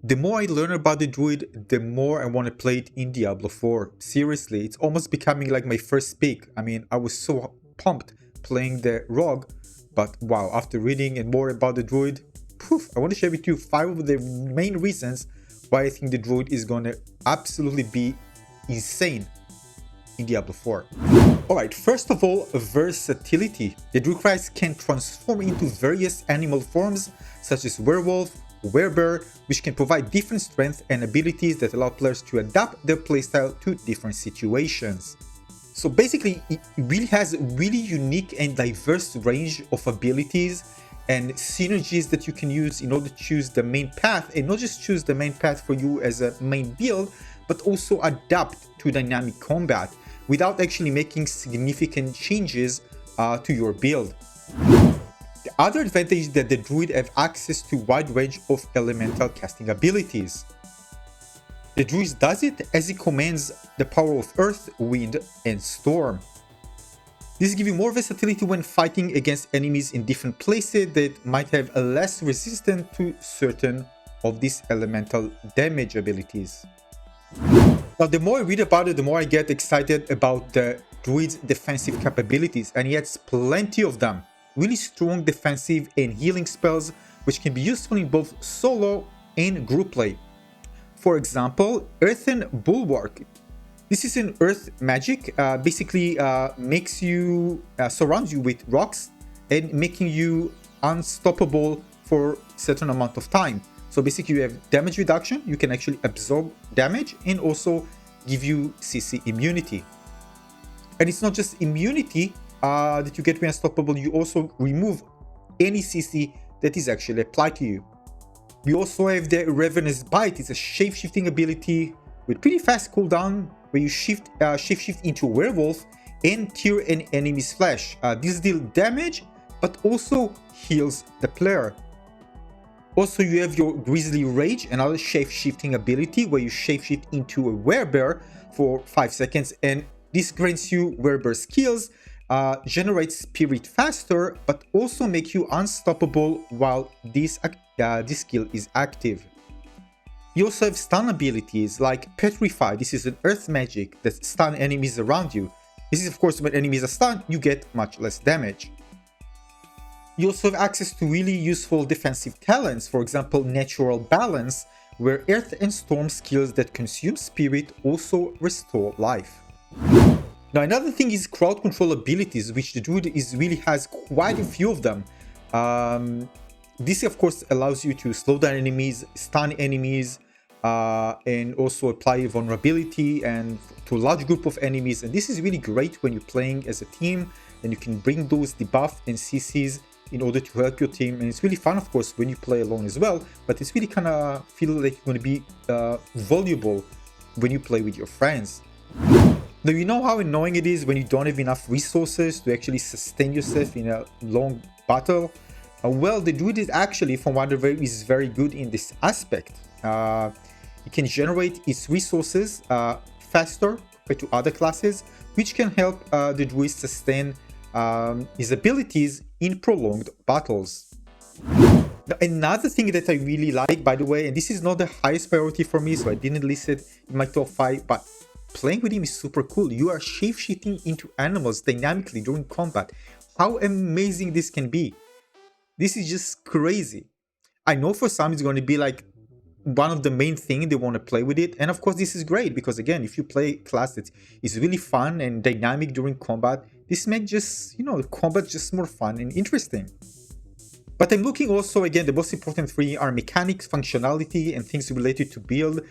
The more I learn about the Druid, the more I want to play it in Diablo 4. Seriously, it's almost becoming like my first pick. I mean, I was so pumped playing the Rogue, but wow, after reading and more about the Druid, poof, I want to share with you 5 of the main reasons why I think the Druid is going to absolutely be insane in Diablo 4. Alright, first of all, versatility. The Druid class can transform into various animal forms such as werewolf, werebear, which can provide different strengths and abilities that allow players to adapt their playstyle to different situations. So basically, it really has a really unique and diverse range of abilities and synergies that you can use in order to choose the main path, and not just choose the main path for you as a main build, but also adapt to dynamic combat without actually making significant changes to your build. The other advantage is that the Druid have access to a wide range of elemental casting abilities. The Druid does it as he commands the power of Earth, Wind, and Storm. This gives you more versatility when fighting against enemies in different places that might have a less resistance to certain of these elemental damage abilities. Now, the more I read about it, the more I get excited about the Druid's defensive capabilities, and he has plenty of them. Really strong defensive and healing spells, which can be useful in both solo and group play. For example, Earthen Bulwark. This is an earth magic, basically makes you, surrounds you with rocks and making you unstoppable for a certain amount of time. So basically you have damage reduction, you can actually absorb damage and also give you CC immunity. And it's not just immunity that you get unstoppable, you also remove any CC that is actually applied to you. We also have the Ravenous Bite. It's a shape-shifting ability with pretty fast cooldown where you shift into a werewolf and tear an enemy's flesh. This deals damage but also heals the player. Also, you have your Grisly Rage, another shape-shifting ability where you shape-shift into a werebear for 5 seconds, and this grants you werebear skills, generate spirit faster, but also make you unstoppable while this skill is active. You also have stun abilities like Petrify. This is an earth magic that stun enemies around you. This is of course when enemies are stunned, you get much less damage. You also have access to really useful defensive talents, for example Natural Balance, where earth and storm skills that consume spirit also restore life. Now, another thing is crowd control abilities, which the Druid really has quite a few of them. This, of course, allows you to slow down enemies, stun enemies, and also apply vulnerability and to a large group of enemies. And this is really great when you're playing as a team, and you can bring those debuff and CCs in order to help your team. And it's really fun, of course, when you play alone as well. But it's really kind of feel like you're going to be valuable when you play with your friends. Now, you know how annoying it is when you don't have enough resources to actually sustain yourself in a long battle? Well, the Druid is actually, from what I've read, is very good in this aspect. It can generate its resources faster compared to other classes, which can help the Druid sustain his abilities in prolonged battles. Now, another thing that I really like, by the way, and this is not the highest priority for me, so I didn't list it in my top 5, but playing with him is super cool. You are shape-shifting into animals dynamically during combat. How amazing this can be. This is just crazy. I know for some it's going to be like one of the main things they want to play with it. And of course this is great because again, if you play a class that is really fun and dynamic during combat, this makes just, combat just more fun and interesting. But I'm looking also, again, the most important 3 are mechanics, functionality, and things related to build,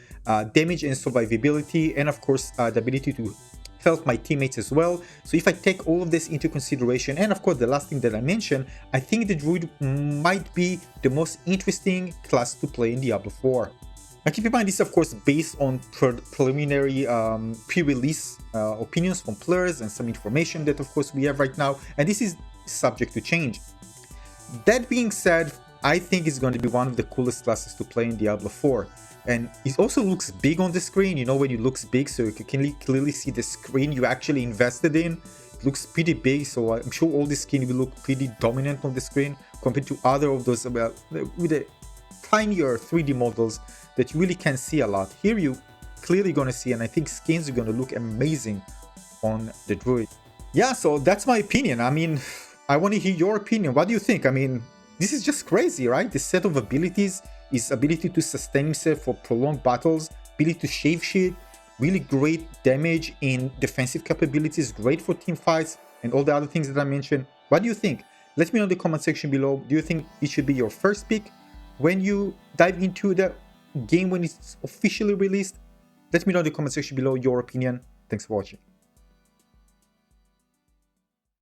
damage and survivability, and of course the ability to help my teammates as well. So if I take all of this into consideration, and of course the last thing that I mentioned, I think the Druid might be the most interesting class to play in Diablo 4. Now keep in mind, this is of course based on preliminary pre-release opinions from players and some information that of course we have right now, and this is subject to change. That being said, I think it's going to be one of the coolest classes to play in Diablo 4. And it also looks big on the screen, when it looks big, so you can clearly see the screen you actually invested in. It looks pretty big, so I'm sure all the skin will look pretty dominant on the screen compared to other of those with a tinier 3D models that you really can see a lot. Here you clearly gonna see, and I think skins are gonna look amazing on the Druid. Yeah, so that's my opinion. I mean, I want to hear your opinion. What do you think? I mean, this is just crazy, right? This set of abilities is ability to sustain himself for prolonged battles, ability to shapeshift, really great damage in defensive capabilities, great for team fights, and all the other things that I mentioned. What do you think? Let me know in the comment section below. Do you think it should be your first pick when you dive into the game when it's officially released? Let me know in the comment section below your opinion. Thanks for watching.